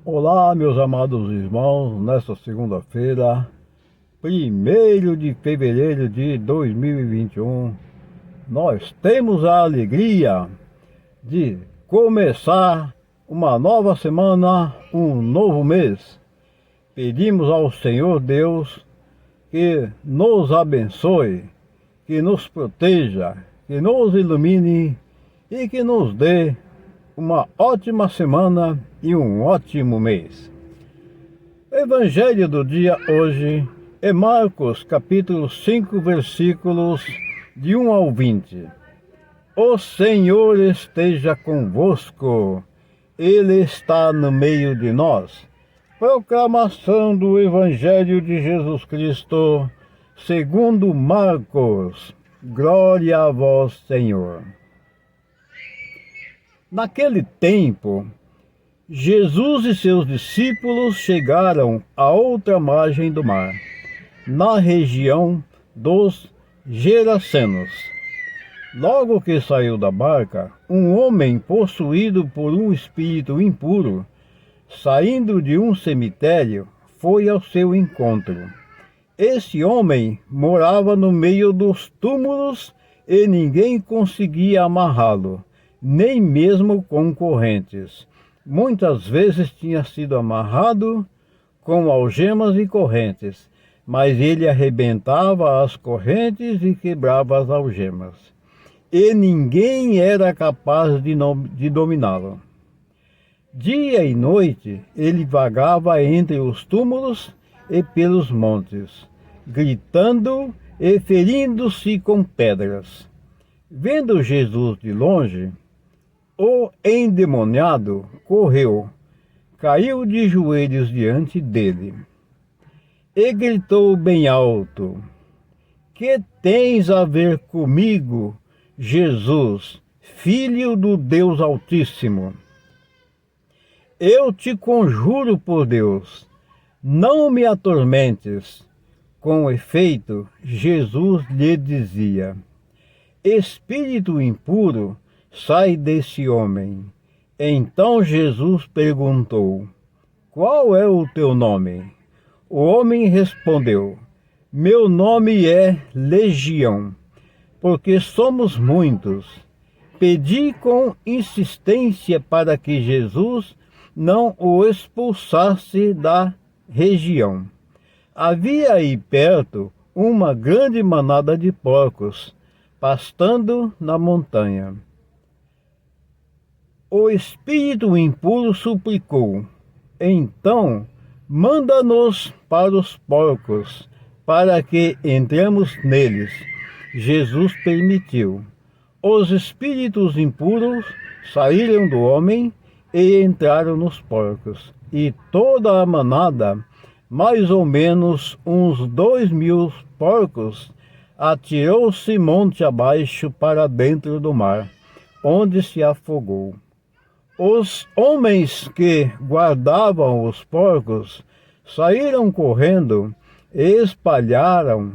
Olá, meus amados irmãos, nesta segunda-feira, 1º de fevereiro de 2021, nós temos a alegria de começar uma nova semana, um novo mês. Pedimos ao Senhor Deus que nos abençoe, que nos proteja, que nos ilumine e que nos dê uma ótima semana e um ótimo mês. O evangelho do dia hoje é Marcos capítulo 5, versículos de 1 ao 20. O Senhor esteja convosco, Ele está no meio de nós. Proclamação do Evangelho de Jesus Cristo, segundo Marcos. Glória a vós, Senhor. Naquele tempo, Jesus e seus discípulos chegaram à outra margem do mar, na região dos Gerasenos. Logo que saiu da barca, um homem possuído por um espírito impuro, saindo de um cemitério, foi ao seu encontro. Esse homem morava no meio dos túmulos e ninguém conseguia amarrá-lo, nem mesmo com correntes. Muitas vezes tinha sido amarrado com algemas e correntes, mas ele arrebentava as correntes e quebrava as algemas, e ninguém era capaz de dominá-lo. Dia e noite ele vagava entre os túmulos e pelos montes, gritando e ferindo-se com pedras. Vendo Jesus de longe, o endemoniado correu, caiu de joelhos diante dele e gritou bem alto: Que tens a ver comigo, Jesus, Filho do Deus Altíssimo? Eu te conjuro por Deus, não me atormentes. Com efeito, Jesus lhe dizia: Espírito impuro, sai desse homem. Então Jesus perguntou: Qual é o teu nome? O homem respondeu: Meu nome é Legião, porque somos muitos. Pedi com insistência para que Jesus não o expulsasse da região. Havia aí perto uma grande manada de porcos, pastando na montanha. O espírito impuro suplicou: Então, manda-nos para os porcos, para que entremos neles. Jesus permitiu. Os espíritos impuros saíram do homem e entraram nos porcos, e toda a manada, mais ou menos uns 2.000 porcos, atirou-se monte abaixo para dentro do mar, onde se afogou. Os homens que guardavam os porcos saíram correndo e espalharam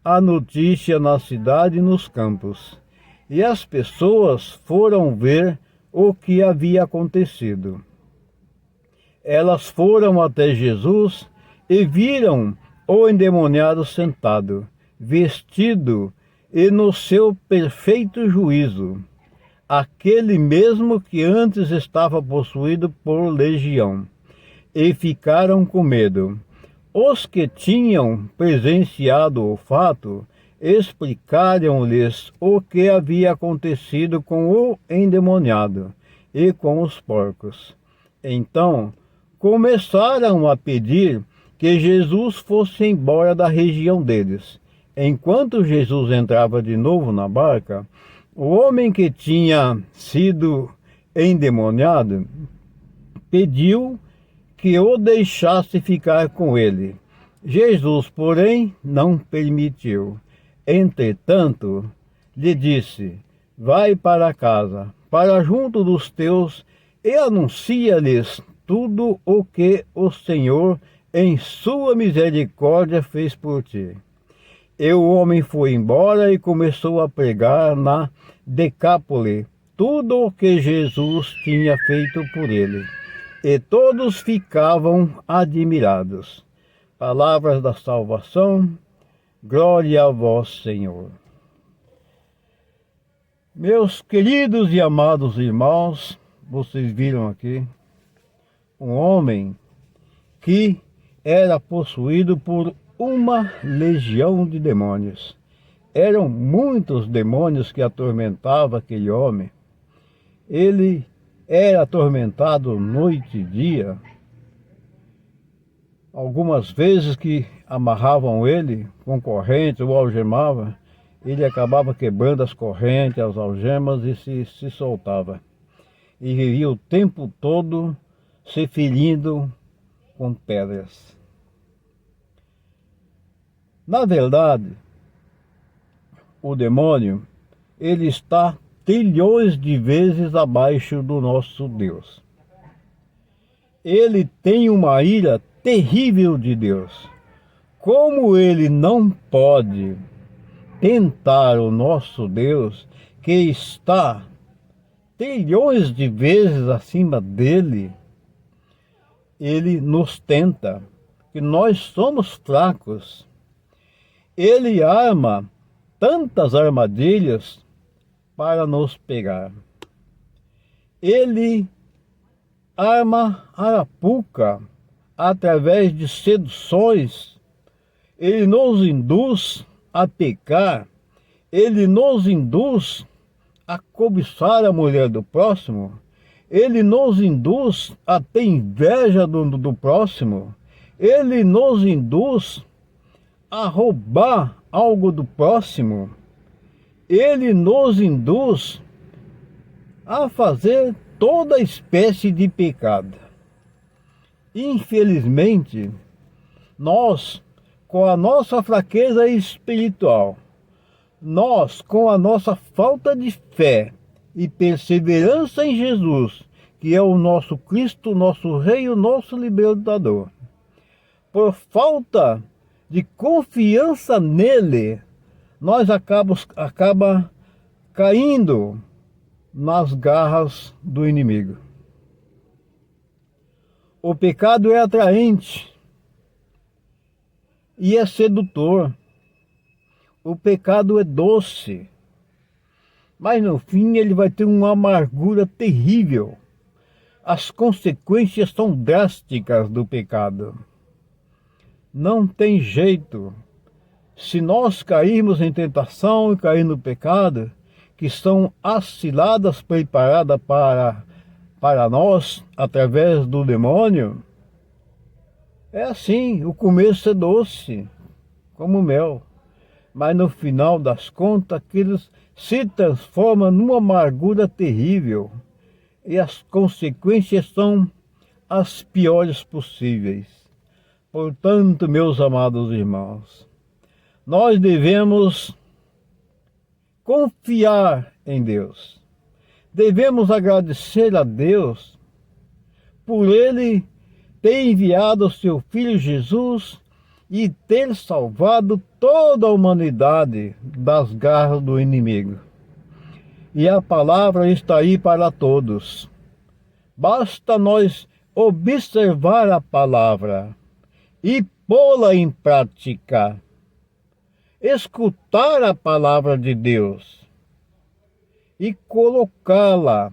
a notícia na cidade e nos campos, e as pessoas foram ver o que havia acontecido. Elas foram até Jesus e viram o endemoniado sentado, vestido e no seu perfeito juízo, aquele mesmo que antes estava possuído por legião, e ficaram com medo. Os que tinham presenciado o fato explicaram-lhes o que havia acontecido com o endemoniado e com os porcos. Então começaram a pedir que Jesus fosse embora da região deles. Enquanto Jesus entrava de novo na barca, o homem que tinha sido endemoniado pediu que o deixasse ficar com ele. Jesus, porém, não permitiu. Entretanto, lhe disse: Vai para casa, para junto dos teus, e anuncia-lhes tudo o que o Senhor, em sua misericórdia, fez por ti. E o homem foi embora e começou a pregar na Decápole tudo o que Jesus tinha feito por ele. E todos ficavam admirados. Palavras da salvação, glória a vós, Senhor. Meus queridos e amados irmãos, vocês viram aqui um homem que era possuído por uma legião de demônios. Eram muitos demônios que atormentavam aquele homem. Ele era atormentado noite e dia. Algumas vezes que amarravam ele com corrente ou algemavam, ele acabava quebrando as correntes, as algemas e se soltava. E vivia o tempo todo se ferindo com pedras. Na verdade, o demônio, ele está trilhões de vezes abaixo do nosso Deus. Ele tem uma ira terrível de Deus. Como ele não pode tentar o nosso Deus, que está trilhões de vezes acima dele, ele nos tenta, que nós somos fracos. Ele arma tantas armadilhas para nos pegar. Ele arma arapuca através de seduções. Ele nos induz a pecar. Ele nos induz a cobiçar a mulher do próximo. Ele nos induz a ter inveja do próximo. Ele nos induz a roubar algo do próximo. Ele nos induz a fazer toda espécie de pecado. Infelizmente, nós, com a nossa fraqueza espiritual, nós, com a nossa falta de fé e perseverança em Jesus, que é o nosso Cristo, nosso Rei, o nosso Libertador, por falta de confiança nele, nós acaba caindo nas garras do inimigo. O pecado é atraente e é sedutor. O pecado é doce, mas no fim ele vai ter uma amargura terrível. As consequências são drásticas do pecado. Não tem jeito. Se nós cairmos em tentação e cair no pecado, que são as ciladas preparadas para nós através do demônio, é assim, o começo é doce, como mel, mas no final das contas aquilo se transforma numa amargura terrível e as consequências são as piores possíveis. Portanto, meus amados irmãos, nós devemos confiar em Deus. Devemos agradecer a Deus por Ele ter enviado o seu Filho Jesus e ter salvado toda a humanidade das garras do inimigo. E a palavra está aí para todos. Basta nós observar a palavra e pô-la em prática. Escutar a palavra de Deus e colocá-la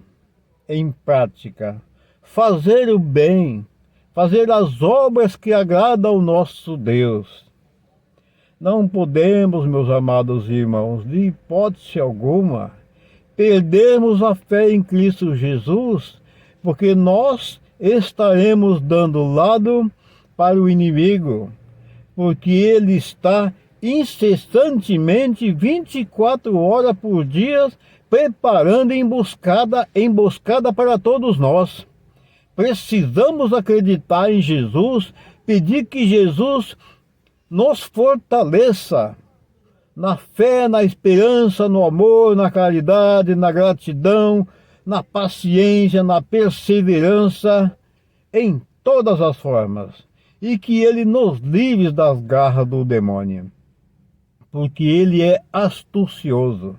em prática, fazer o bem, fazer as obras que agradam ao nosso Deus. Não podemos, meus amados irmãos, de hipótese alguma, perdermos a fé em Cristo Jesus, porque nós estaremos dando lado para o inimigo, porque ele está incessantemente 24 horas por dia preparando emboscada para todos nós. Precisamos acreditar em Jesus, pedir que Jesus nos fortaleça na fé, na esperança, no amor, na caridade, na gratidão, na paciência, na perseverança, em todas as formas, e que Ele nos livre das garras do demônio. porque ele é astucioso.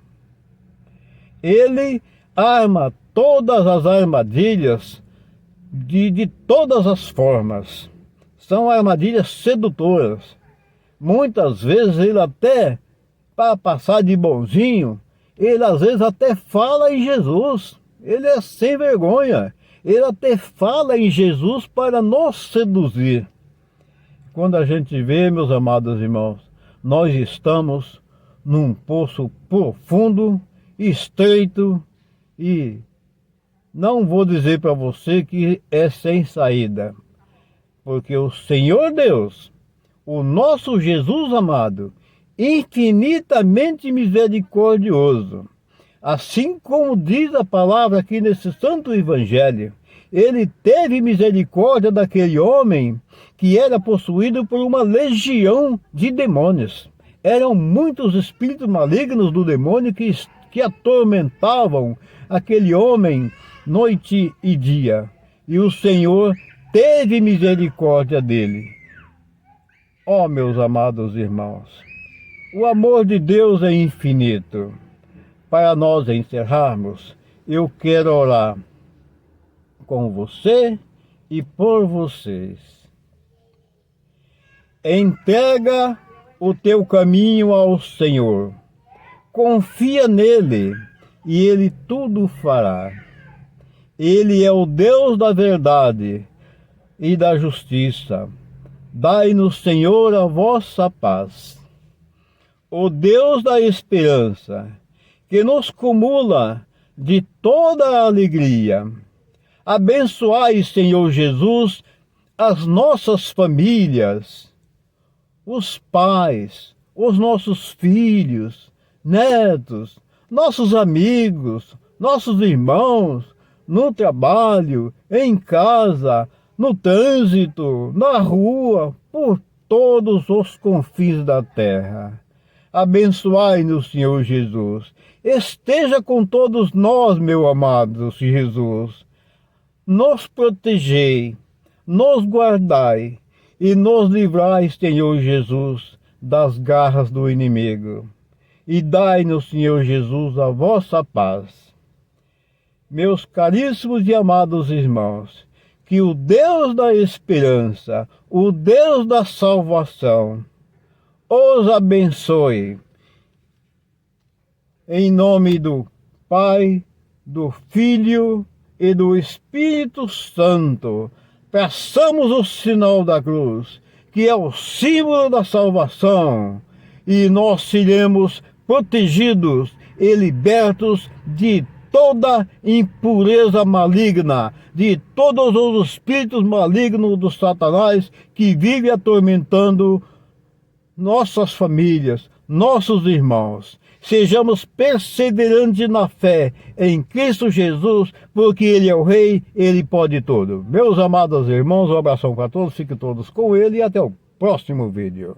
Ele arma todas as armadilhas de todas as formas. São armadilhas sedutoras. Muitas vezes ele até, para passar de bonzinho, ele às vezes até fala em Jesus. Ele é sem vergonha. Ele até fala em Jesus para nos seduzir. Quando a gente vê, meus amados irmãos, nós estamos num poço profundo, estreito e não vou dizer para você que é sem saída, porque o Senhor Deus, o nosso Jesus amado, infinitamente misericordioso, assim como diz a palavra aqui nesse santo evangelho, ele teve misericórdia daquele homem que era possuído por uma legião de demônios. Eram muitos espíritos malignos do demônio que atormentavam aquele homem noite e dia. E o Senhor teve misericórdia dele. Ó, meus amados irmãos, o amor de Deus é infinito. Para nós encerrarmos, eu quero orar com você e por vocês. Entrega o teu caminho ao Senhor. Confia nele e ele tudo fará. Ele é o Deus da verdade e da justiça. Dai-nos, Senhor, a vossa paz. O Deus da esperança, que nos cumula de toda a alegria. Abençoai, Senhor Jesus, as nossas famílias, os pais, os nossos filhos, netos, nossos amigos, nossos irmãos, no trabalho, em casa, no trânsito, na rua, por todos os confins da terra. Abençoai-nos, Senhor Jesus. Esteja com todos nós, meu amado Jesus. Nos protegei, nos guardai e nos livrai, Senhor Jesus, das garras do inimigo. E dai-nos, Senhor Jesus, a vossa paz. Meus caríssimos e amados irmãos, que o Deus da esperança, o Deus da salvação, os abençoe. Em nome do Pai, do Filho e do Espírito Santo, peçamos o sinal da cruz, que é o símbolo da salvação, e nós seremos protegidos e libertos de toda impureza maligna, de todos os espíritos malignos do Satanás que vive atormentando nossas famílias, nossos irmãos. Sejamos perseverantes na fé em Cristo Jesus, porque Ele é o Rei, Ele pode tudo. Meus amados irmãos, um abração para todos, fiquem todos com Ele e até o próximo vídeo.